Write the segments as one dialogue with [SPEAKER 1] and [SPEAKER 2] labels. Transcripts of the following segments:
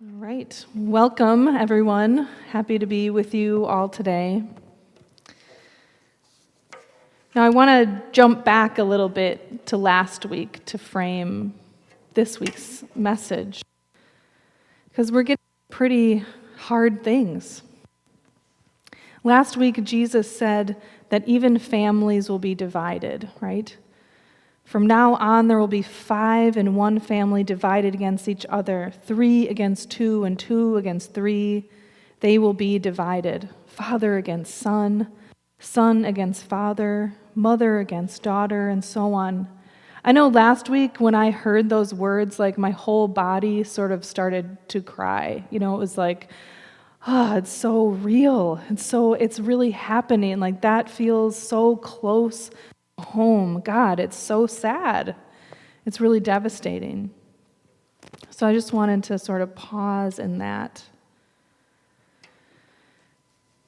[SPEAKER 1] All right. Welcome, everyone. Happy to be with you all today. Now, I want to jump back a little bit to last week to frame this week's message, because we're getting pretty hard things. Last week, Jesus said that even families will be divided, right? From now on, there will be 5 in one family divided against each other, 3 against 2 and 2 against 3. They will be divided. Father against son, son against father, mother against daughter, and so on. I know last week when I heard those words, like my whole body sort of started to cry. It was like, it's so real. It's really happening. Like that feels so close home. God, it's so sad. It's really devastating. So I just wanted to sort of pause in that.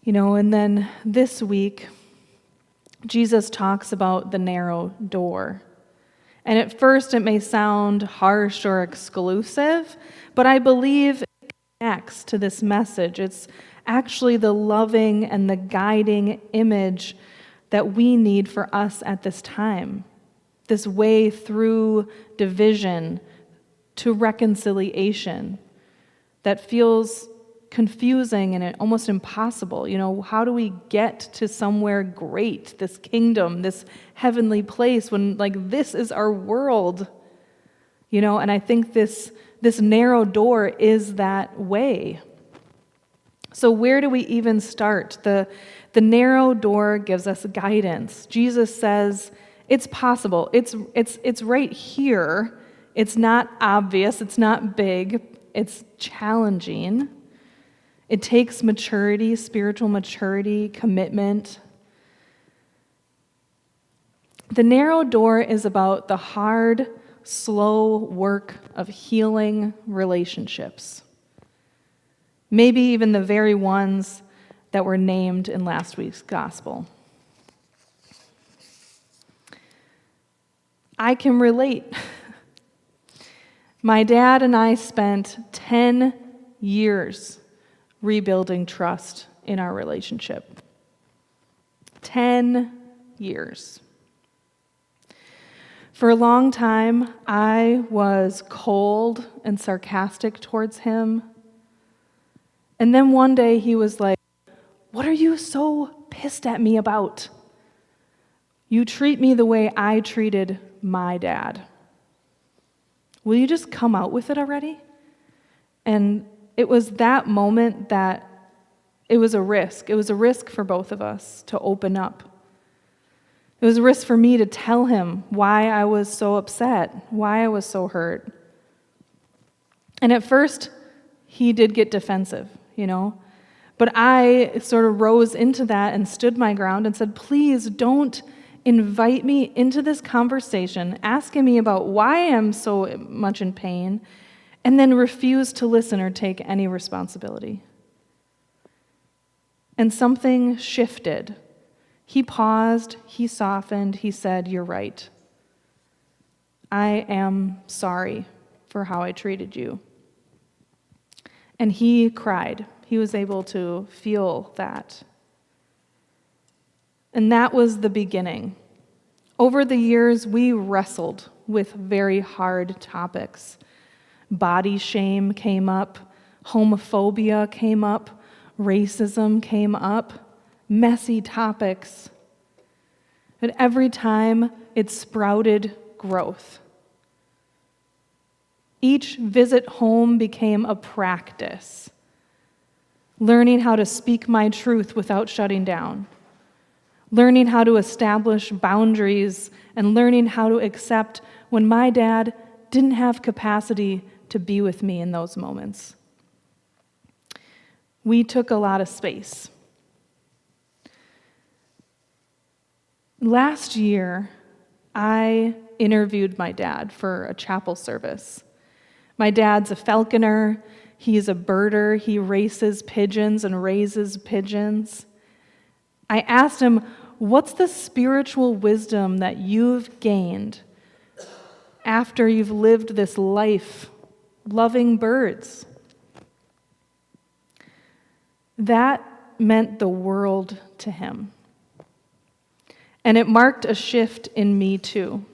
[SPEAKER 1] And then this week, Jesus talks about the narrow door. And at first it may sound harsh or exclusive, but I believe it connects to this message. It's actually the loving and the guiding image that we need for us at this time. This way through division to reconciliation that feels confusing and almost impossible. How do we get to somewhere great, this kingdom, this heavenly place, when this is our world? And I think this narrow door is that way. So where do we even start? The narrow door gives us guidance. Jesus says it's possible. It's right here. It's not obvious. It's not big. It's challenging. It takes maturity, spiritual maturity, commitment. The narrow door is about the hard, slow work of healing relationships. Maybe even the very ones that were named in last week's gospel. I can relate. My dad and I spent 10 years rebuilding trust in our relationship. 10 years. For a long time, I was cold and sarcastic towards him. And then one day he was like, "What are you so pissed at me about? You treat me the way I treated my dad. Will you just come out with it already?" And it was that moment that it was a risk. It was a risk for both of us to open up. It was a risk for me to tell him why I was so upset, why I was so hurt. And at first, he did get defensive, But I sort of rose into that and stood my ground and said, "Please don't invite me into this conversation, asking me about why I'm so much in pain, and then refuse to listen or take any responsibility." And something shifted. He paused, he softened, he said, "You're right. I am sorry for how I treated you." And he cried. He was able to feel that. And that was the beginning. Over the years, we wrestled with very hard topics. Body shame came up, homophobia came up, racism came up, messy topics. But every time, it sprouted growth. Each visit home became a practice. Learning how to speak my truth without shutting down. Learning how to establish boundaries and learning how to accept when my dad didn't have capacity to be with me in those moments. We took a lot of space. Last year, I interviewed my dad for a chapel service. My dad's a falconer. He's a birder. He races pigeons and raises pigeons. I asked him, "What's the spiritual wisdom that you've gained after you've lived this life loving birds?" That meant the world to him. And it marked a shift in me too.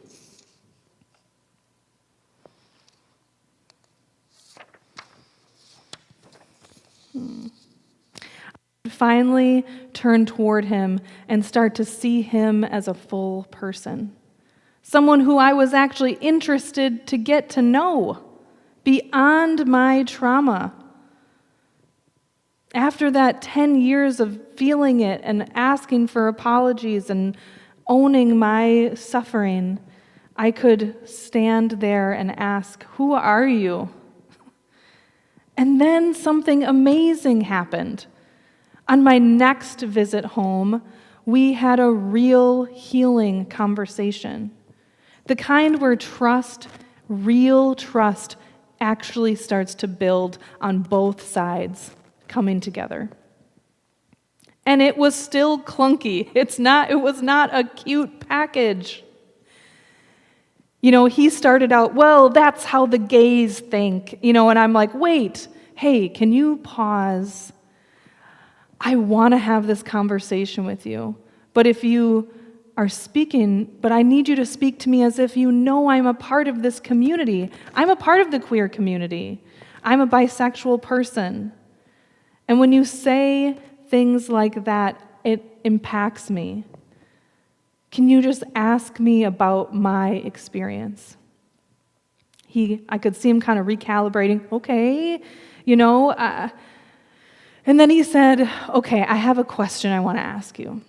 [SPEAKER 1] Finally turn toward him and start to see him as a full person. Someone who I was actually interested to get to know beyond my trauma. After that 10 years of feeling it and asking for apologies and owning my suffering, I could stand there and ask, "Who are you?" And then something amazing happened. On my next visit home, we had a real healing conversation. The kind where trust, real trust, actually starts to build on both sides, coming together. And it was still clunky. It was not a cute package. He started out, "Well, that's how the gays think," and I'm like, "Wait, hey, can you pause? I want to have this conversation with you, but if you are speaking, but I need you to speak to me as if you know I'm a part of this community. I'm a part of the queer community. I'm a bisexual person. And when you say things like that, it impacts me. Can you just ask me about my experience?" I could see him kind of recalibrating, okay, and then he said, "Okay, I have a question I want to ask you.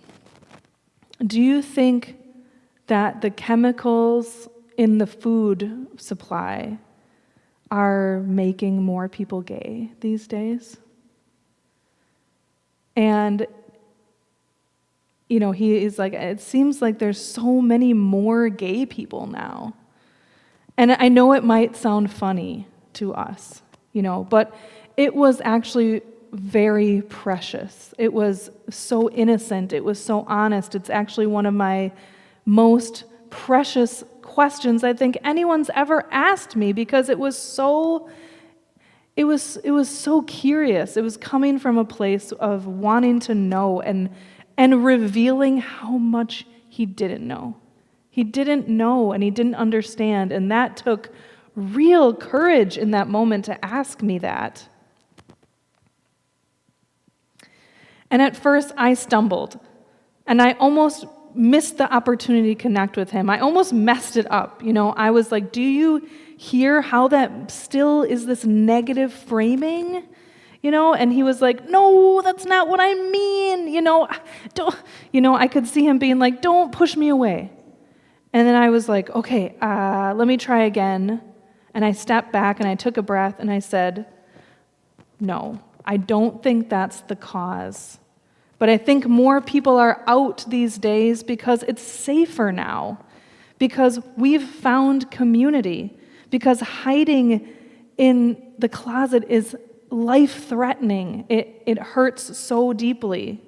[SPEAKER 1] Do you think that the chemicals in the food supply are making more people gay these days?" And, he's like, "It seems like there's so many more gay people now." And I know it might sound funny to us, but it was actually very precious. It was so innocent. It was so honest. It's actually one of my most precious questions I think anyone's ever asked me, because it was so curious. It was coming from a place of wanting to know and revealing how much he didn't know. He didn't know and he didn't understand, and that took real courage in that moment to ask me that. And at first, I stumbled, and I almost missed the opportunity to connect with him. I almost messed it up. I was like, "Do you hear how that still is this negative framing?" And he was like, "No, that's not what I mean. I could see him being like, "Don't push me away." And then I was like, "Okay, let me try again." And I stepped back and I took a breath and I said, "No, I don't think that's the cause. But I think more people are out these days because it's safer now, because we've found community, because hiding in the closet is life-threatening. It hurts so deeply.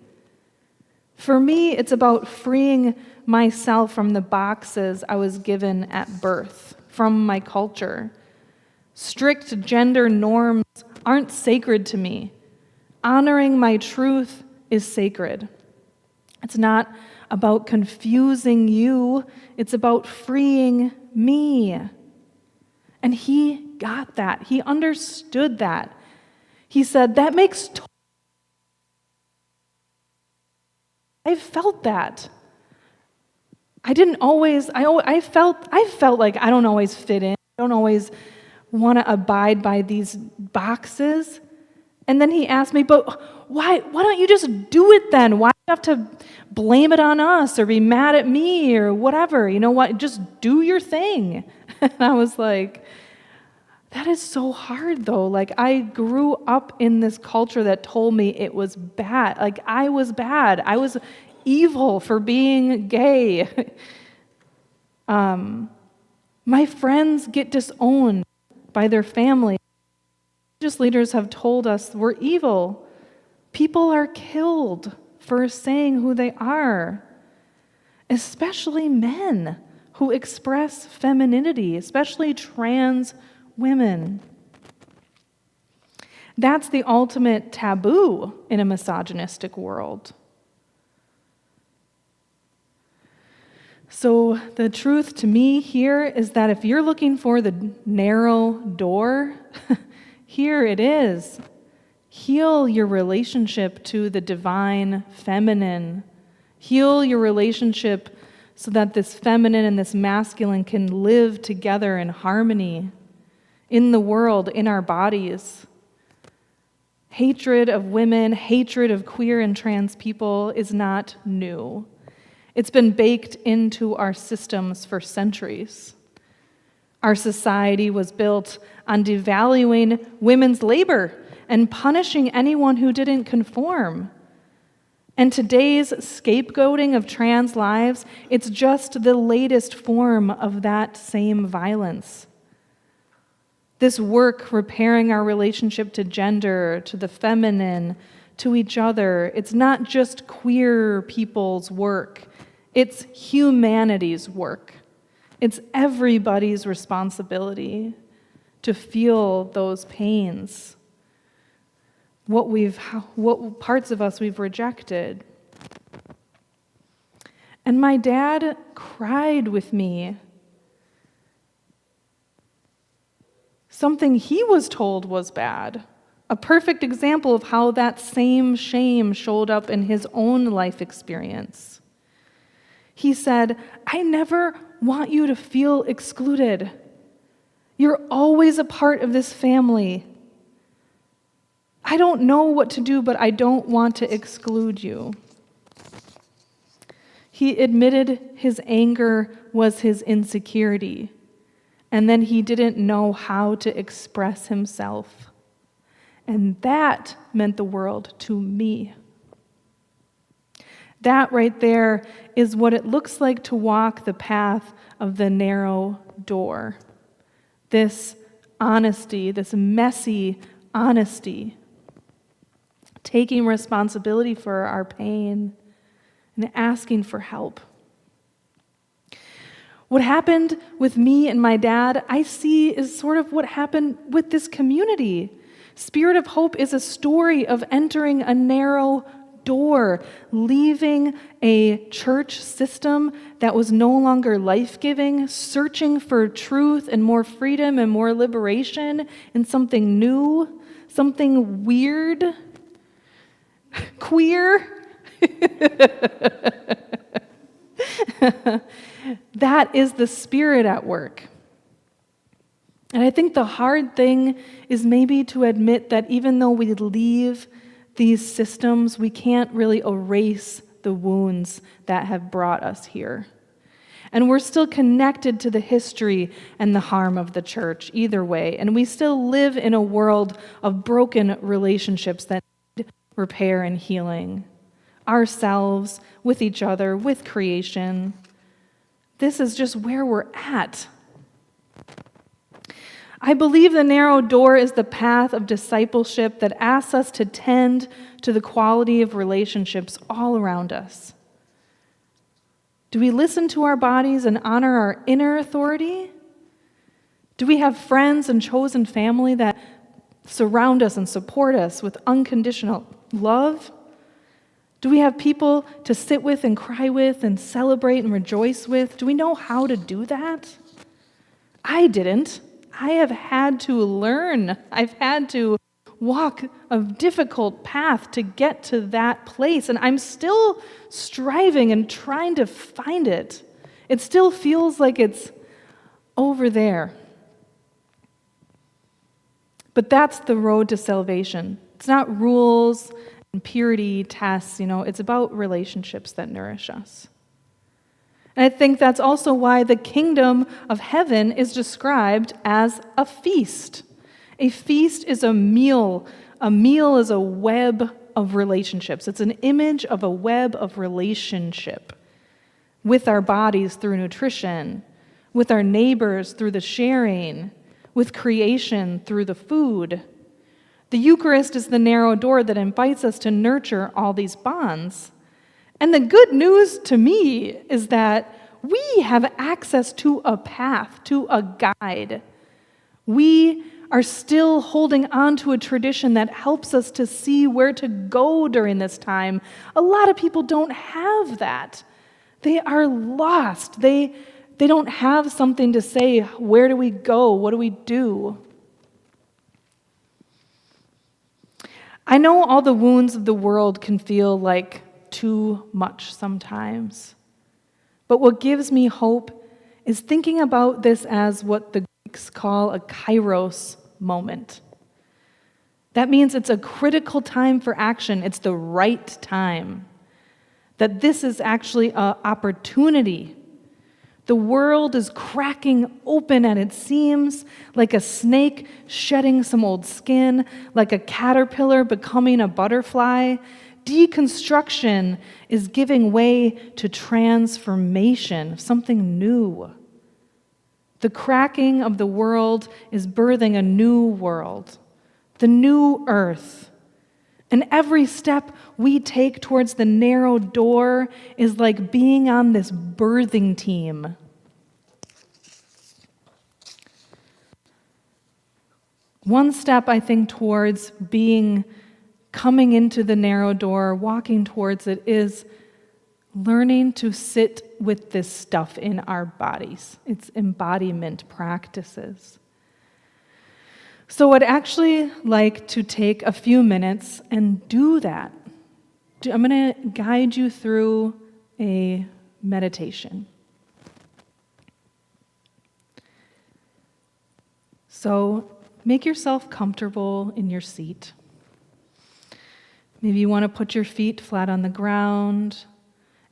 [SPEAKER 1] For me, it's about freeing myself from the boxes I was given at birth, from my culture. Strict gender norms aren't sacred to me. Honoring my truth is sacred. It's not about confusing you. It's about freeing me." And he got that. He understood that. He said, "That makes I felt that. I felt like I don't always fit in. I don't always want to abide by these boxes." And then he asked me, "But why don't you just do it then? Why do you have to blame it on us or be mad at me or whatever? You know what? Just do your thing." And I was like, that is so hard though. Like, I grew up in this culture that told me it was bad. Like, I was bad. I was evil for being gay. My friends get disowned by their family. Religious leaders have told us we're evil. People are killed for saying who they are, especially men who express femininity, especially trans women. That's the ultimate taboo in a misogynistic world. So the truth to me here is that if you're looking for the narrow door, here it is. Heal your relationship to the divine feminine. Heal your relationship so that this feminine and this masculine can live together in harmony in the world, in our bodies. Hatred of women, hatred of queer and trans people is not new. It's been baked into our systems for centuries. Our society was built on devaluing women's labor and punishing anyone who didn't conform. And today's scapegoating of trans lives, it's just the latest form of that same violence. This work repairing our relationship to gender, to the feminine, to each other, it's not just queer people's work. It's humanity's work. It's everybody's responsibility to feel those pains. What parts of us we've rejected. And my dad cried with me. Something he was told was bad. A perfect example of how that same shame showed up in his own life experience. He said, "I never want you to feel excluded. You're always a part of this family. I don't know what to do, but I don't want to exclude you." He admitted his anger was his insecurity, and then he didn't know how to express himself. And that meant the world to me. That right there is what it looks like to walk the path of the narrow door. This honesty, this messy honesty, taking responsibility for our pain and asking for help. What happened with me and my dad, I see is sort of what happened with this community. Spirit of Hope is a story of entering a narrow door, leaving a church system that was no longer life-giving, searching for truth and more freedom and more liberation in something new, something weird, queer. That is the Spirit at work. And I think the hard thing is maybe to admit that even though we leave these systems, we can't really erase the wounds that have brought us here. And we're still connected to the history and the harm of the church, either way. And we still live in a world of broken relationships that need repair and healing. Ourselves, with each other, with creation. This is just where we're at. I believe the narrow door is the path of discipleship that asks us to tend to the quality of relationships all around us. Do we listen to our bodies and honor our inner authority? Do we have friends and chosen family that surround us and support us with unconditional love? Do we have people to sit with and cry with and celebrate and rejoice with? Do we know how to do that? I didn't. I have had to learn. I've had to walk a difficult path to get to that place, and I'm still striving and trying to find it. It still feels like it's over there. But that's the road to salvation. It's not rules and purity tests, it's about relationships that nourish us. And I think that's also why the kingdom of heaven is described as a feast. A feast is a meal. A meal is a web of relationships. It's an image of a web of relationship with our bodies through nutrition, with our neighbors through the sharing, with creation through the food. The Eucharist is the narrow door that invites us to nurture all these bonds. And the good news to me is that we have access to a path, to a guide. We are still holding on to a tradition that helps us to see where to go during this time. A lot of people don't have that. They are lost. They don't have something to say, where do we go? What do we do? I know all the wounds of the world can feel like too much sometimes. But what gives me hope is thinking about this as what the Greeks call a kairos moment. That means it's a critical time for action. It's the right time. That this is actually an opportunity. The world is cracking open at its seams, like a snake shedding some old skin, like a caterpillar becoming a butterfly. Deconstruction is giving way to transformation, something new. The cracking of the world is birthing a new world, the new earth. And every step we take towards the narrow door is like being on this birthing team. One step, I think, towards coming into the narrow door, walking towards it, is learning to sit with this stuff in our bodies. It's embodiment practices. So I'd actually like to take a few minutes and do that. I'm going to guide you through a meditation. So make yourself comfortable in your seat. Maybe you want to put your feet flat on the ground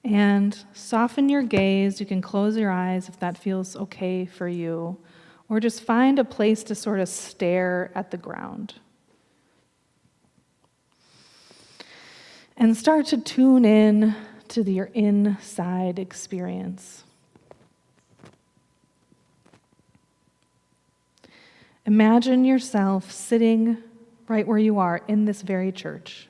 [SPEAKER 1] and soften your gaze. You can close your eyes if that feels okay for you, or just find a place to sort of stare at the ground. And start to tune in to your inside experience. Imagine yourself sitting right where you are in this very church.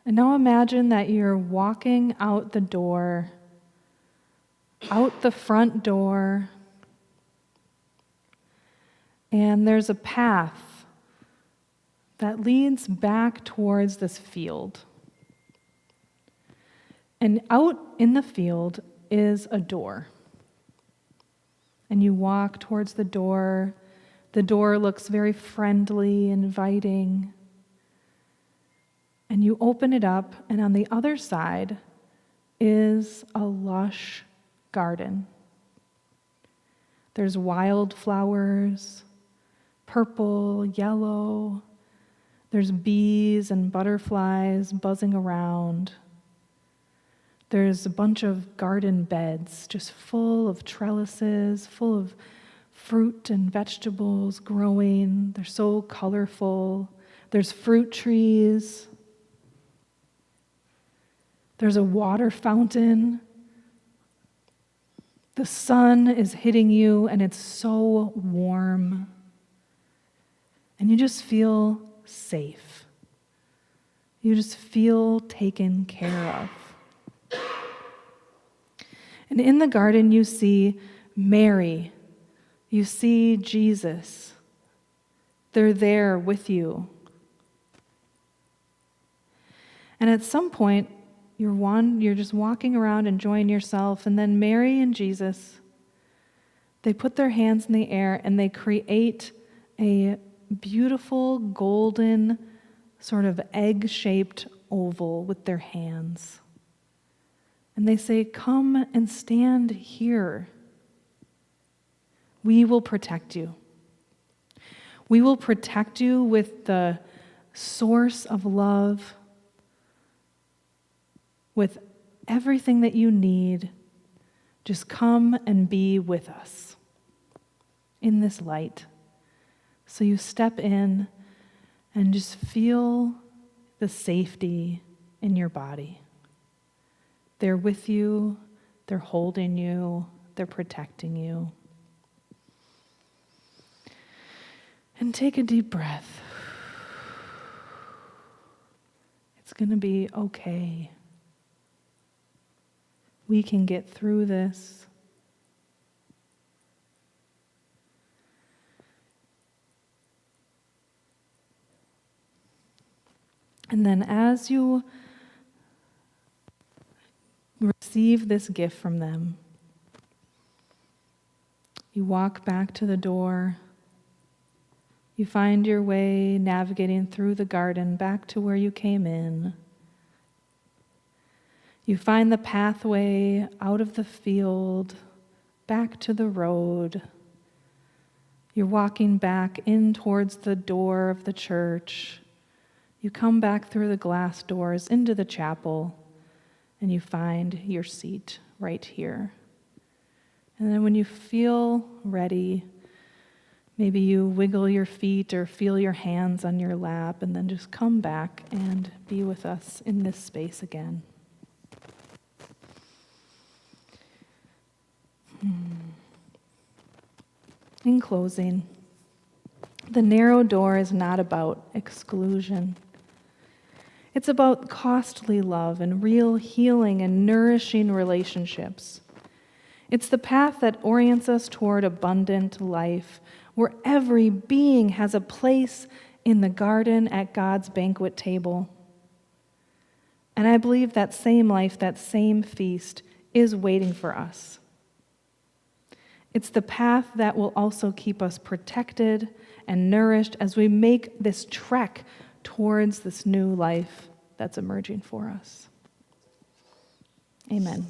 [SPEAKER 1] And now imagine that you're walking out the door, out the front door, and there's a path that leads back towards this field. And out in the field is a door. And you walk towards the door. The door looks very friendly, inviting. And you open it up, and on the other side is a lush garden. There's wildflowers, purple, yellow. There's bees and butterflies buzzing around. There's a bunch of garden beds just full of trellises, full of fruit and vegetables growing. They're so colorful. There's fruit trees. There's a water fountain. The sun is hitting you, and it's so warm. And you just feel safe. You just feel taken care of. And in the garden, you see Mary. You see Jesus. They're there with you. And at some point, you're just walking around enjoying yourself, and then Mary and Jesus, they put their hands in the air and they create a beautiful golden sort of egg-shaped oval with their hands. And they say, "Come and stand here. We will protect you. We will protect you with the source of love, with everything that you need. Just come and be with us in this light." So you step in and just feel the safety in your body. They're with you, they're holding you, they're protecting you. And take a deep breath. It's going to be okay. We can get through this. And then as you receive this gift from them, you walk back to the door. You find your way navigating through the garden back to where you came in. You find the pathway out of the field, back to the road. You're walking back in towards the door of the church. You come back through the glass doors into the chapel, and you find your seat right here. And then when you feel ready, maybe you wiggle your feet or feel your hands on your lap, and then just come back and be with us in this space again. In closing, the narrow door is not about exclusion. It's about costly love and real healing and nourishing relationships. It's the path that orients us toward abundant life, where every being has a place in the garden at God's banquet table. And I believe that same life, that same feast, is waiting for us. It's the path that will also keep us protected and nourished as we make this trek towards this new life that's emerging for us. Amen.